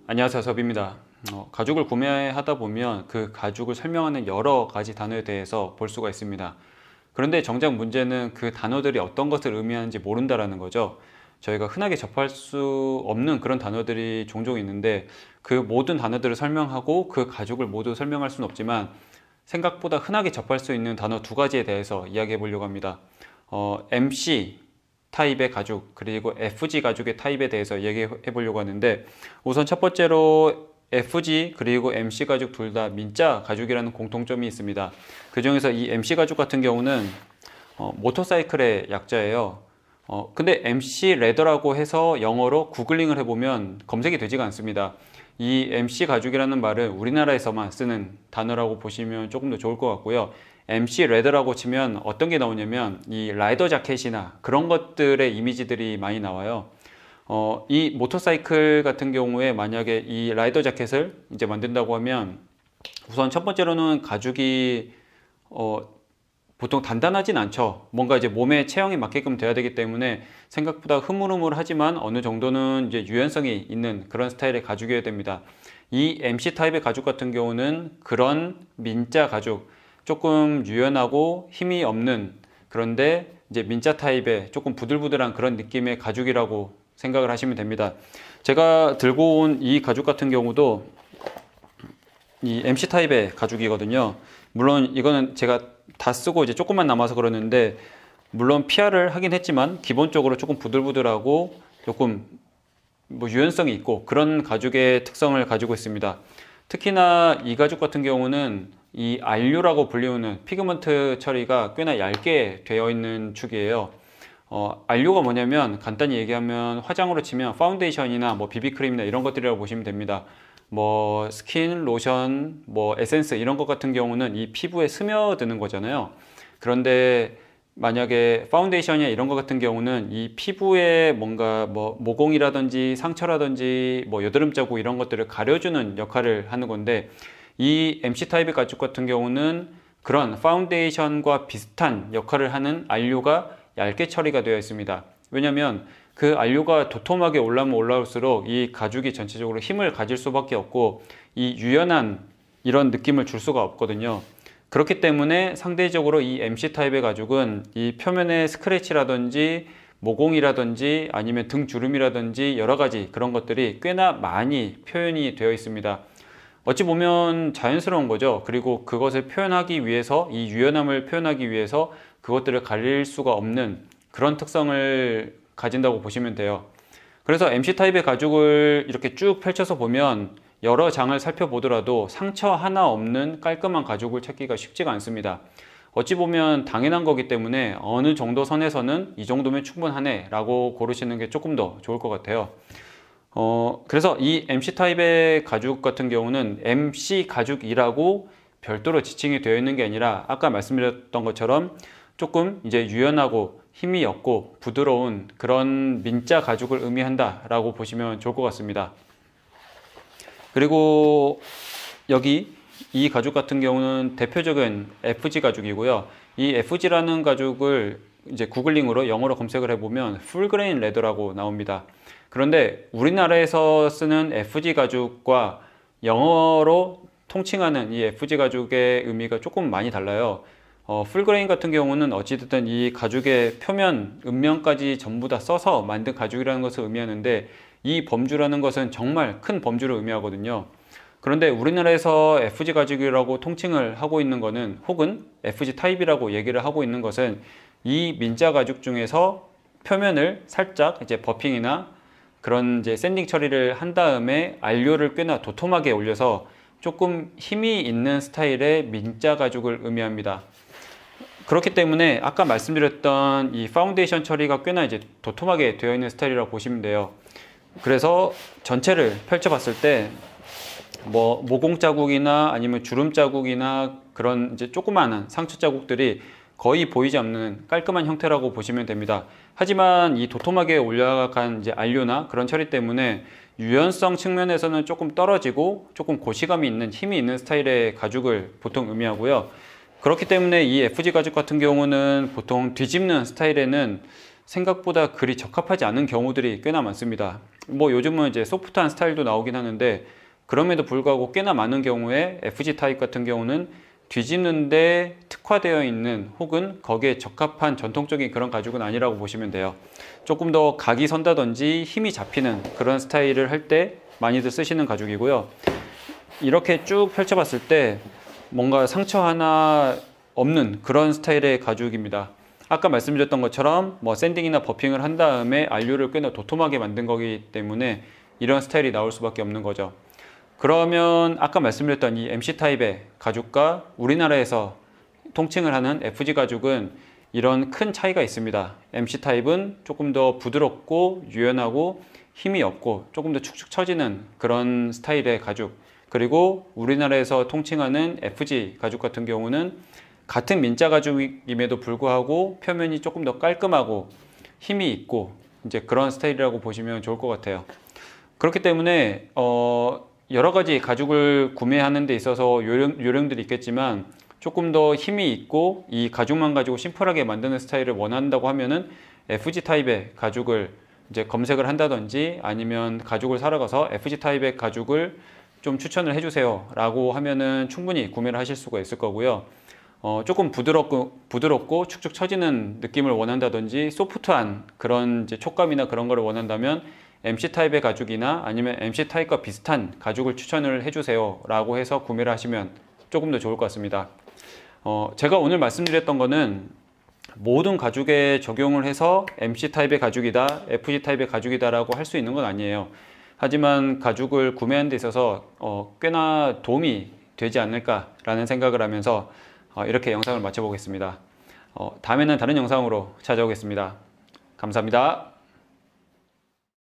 안녕하세요, 섭입니다. 가죽을 구매하다 보면 그 가죽을 설명하는 여러 가지 단어에 대해서 볼 수가 있습니다. 그런데 정작 문제는 그 단어들이 어떤 것을 의미하는지 모른다라는 거죠. 저희가 흔하게 접할 수 없는 그런 단어들이 종종 있는데 그 모든 단어들을 설명하고 그 가죽을 모두 설명할 수는 없지만 생각보다 흔하게 접할 수 있는 단어 두 가지에 대해서 이야기해 보려고 합니다. MC 타입의 가죽 그리고 FG 가죽의 타입에 대해서 얘기해 보려고 하는데, 우선 첫 번째로 FG 그리고 MC 가죽 둘 다 민자 가죽이라는 공통점이 있습니다. 그 중에서 이 MC 가죽 같은 경우는 모터사이클의 약자예요. 근데 MC 레더라고 해서 영어로 구글링을 해보면 검색이 되지가 않습니다. 이 MC 가죽이라는 말은 우리나라에서만 쓰는 단어라고 보시면 조금 더 좋을 것 같고요. MC 레더라고 치면 어떤 게 나오냐면 이 라이더 자켓이나 그런 것들의 이미지들이 많이 나와요. 이 모터사이클 같은 경우에 만약에 이 라이더 자켓을 이제 만든다고 하면 우선 첫 번째로는 가죽이 보통 단단하진 않죠. 뭔가 이제 몸의 체형에 맞게끔 돼야 되기 때문에 생각보다 흐물흐물하지만 어느 정도는 이제 유연성이 있는 그런 스타일의 가죽이어야 됩니다. 이 MC 타입의 가죽 같은 경우는 그런 민자 가죽, 조금 유연하고 힘이 없는, 그런데 이제 민자 타입의 조금 부들부들한 그런 느낌의 가죽이라고 생각을 하시면 됩니다. 제가 들고 온 이 가죽 같은 경우도 이 MC 타입의 가죽이거든요. 물론 이거는 제가 다 쓰고 이제 조금만 남아서 그러는데, 물론 PR을 하긴 했지만 기본적으로 조금 부들부들하고 조금 유연성이 있고 그런 가죽의 특성을 가지고 있습니다. 특히나 이 가죽 같은 경우는 이 안류라고 불리우는 피그먼트 처리가 꽤나 얇게 되어 있는 축이에요. 안류가 뭐냐면 간단히 얘기하면 화장으로 치면 파운데이션이나 뭐 비비크림이나 이런 것들이라고 보시면 됩니다. 뭐 스킨, 로션, 뭐 에센스 이런 것 같은 경우는 이 피부에 스며드는 거잖아요. 그런데 만약에 파운데이션이나 이런 것 같은 경우는 이 피부에 뭔가 뭐 모공이라든지 상처라든지 뭐 여드름 자국 이런 것들을 가려주는 역할을 하는 건데, 이 MC 타입의 가죽 같은 경우는 그런 파운데이션과 비슷한 역할을 하는 안류가 얇게 처리가 되어 있습니다. 왜냐하면 그 안류가 도톰하게 올라오면 올라올수록 이 가죽이 전체적으로 힘을 가질 수밖에 없고 이 유연한 이런 느낌을 줄 수가 없거든요. 그렇기 때문에 상대적으로 이 MC 타입의 가죽은 이 표면에 스크래치라든지 모공이라든지 아니면 등 주름이라든지 여러 가지 그런 것들이 꽤나 많이 표현이 되어 있습니다. 어찌 보면 자연스러운 거죠. 그리고 그것을 표현하기 위해서, 이 유연함을 표현하기 위해서 그것들을 가릴 수가 없는 그런 특성을 가진다고 보시면 돼요. 그래서 MC 타입의 가죽을 이렇게 쭉 펼쳐서 보면 여러 장을 살펴보더라도 상처 하나 없는 깔끔한 가죽을 찾기가 쉽지가 않습니다. 어찌 보면 당연한 거기 때문에 어느 정도 선에서는 이 정도면 충분하네 라고 고르시는 게 조금 더 좋을 것 같아요. 그래서 이 MC 타입의 가죽 같은 경우는 MC 가죽이라고 별도로 지칭이 되어 있는 게 아니라 아까 말씀드렸던 것처럼 조금 이제 유연하고 힘이 없고 부드러운 그런 민자 가죽을 의미한다 라고 보시면 좋을 것 같습니다. 그리고 여기 이 가죽 같은 경우는 대표적인 FG 가죽이고요. 이 FG라는 가죽을 이제 구글링으로 영어로 검색을 해보면 풀그레인 레더라고 나옵니다. 그런데 우리나라에서 쓰는 FG 가죽과 영어로 통칭하는 이 FG 가죽의 의미가 조금 많이 달라요. 풀그레인 같은 경우는 어찌됐든 이 가죽의 표면, 음면까지 전부 다 써서 만든 가죽이라는 것을 의미하는데, 이 범주라는 것은 정말 큰 범주를 의미하거든요. 그런데 우리나라에서 FG 가죽이라고 통칭을 하고 있는 것은, 혹은 FG 타입이라고 얘기를 하고 있는 것은 이 민자 가죽 중에서 표면을 살짝 이제 버핑이나 그런 이제 샌딩 처리를 한 다음에 안료를 꽤나 도톰하게 올려서 조금 힘이 있는 스타일의 민자 가죽을 의미합니다. 그렇기 때문에 아까 말씀드렸던 이 파운데이션 처리가 꽤나 이제 도톰하게 되어 있는 스타일이라고 보시면 돼요. 그래서 전체를 펼쳐 봤을 때 뭐 모공 자국이나 아니면 주름 자국이나 그런 이제 조그마한 상처 자국들이 거의 보이지 않는 깔끔한 형태라고 보시면 됩니다. 하지만 이 도톰하게 올라간 이제 안료나 그런 처리 때문에 유연성 측면에서는 조금 떨어지고 조금 고시감이 있는, 힘이 있는 스타일의 가죽을 보통 의미하고요. 그렇기 때문에 이 FG 가죽 같은 경우는 보통 뒤집는 스타일에는 생각보다 그리 적합하지 않은 경우들이 꽤나 많습니다. 뭐 요즘은 이제 소프트한 스타일도 나오긴 하는데 그럼에도 불구하고 꽤나 많은 경우에 FG 타입 같은 경우는 뒤집는데 특화되어 있는 혹은 거기에 적합한 전통적인 그런 가죽은 아니라고 보시면 돼요. 조금 더 각이 선다든지 힘이 잡히는 그런 스타일을 할 때 많이들 쓰시는 가죽이고요. 이렇게 쭉 펼쳐봤을 때 뭔가 상처 하나 없는 그런 스타일의 가죽입니다. 아까 말씀드렸던 것처럼 뭐 샌딩이나 버핑을 한 다음에 안료를 꽤나 도톰하게 만든 거기 때문에 이런 스타일이 나올 수밖에 없는 거죠. 그러면 아까 말씀드렸던 이 MC 타입의 가죽과 우리나라에서 통칭을 하는 FG 가죽은 이런 큰 차이가 있습니다. MC 타입은 조금 더 부드럽고 유연하고 힘이 없고 조금 더 축축 처지는 그런 스타일의 가죽, 그리고 우리나라에서 통칭하는 FG 가죽 같은 경우는 같은 민자 가죽임에도 불구하고 표면이 조금 더 깔끔하고 힘이 있고 이제 그런 스타일이라고 보시면 좋을 것 같아요. 그렇기 때문에 여러 가지 가죽을 구매하는 데 있어서 요령들이 있겠지만 조금 더 힘이 있고 이 가죽만 가지고 심플하게 만드는 스타일을 원한다고 하면은 FG 타입의 가죽을 이제 검색을 한다든지 아니면 가죽을 사러 가서 FG 타입의 가죽을 좀 추천을 해주세요 라고 하면은 충분히 구매를 하실 수가 있을 거고요. 조금 부드럽고 축축 처지는 느낌을 원한다든지 소프트한 그런 이제 촉감이나 그런 거를 원한다면 MC 타입의 가죽이나 아니면 MC 타입과 비슷한 가죽을 추천을 해주세요 라고 해서 구매를 하시면 조금 더 좋을 것 같습니다. 제가 오늘 말씀드렸던 거는 모든 가죽에 적용을 해서 MC 타입의 가죽이다, FG 타입의 가죽이다 라고 할 수 있는 건 아니에요. 하지만 가죽을 구매하는 데 있어서 꽤나 도움이 되지 않을까 라는 생각을 하면서 이렇게 영상을 마쳐보겠습니다. 다음에는 다른 영상으로 찾아오겠습니다. 감사합니다.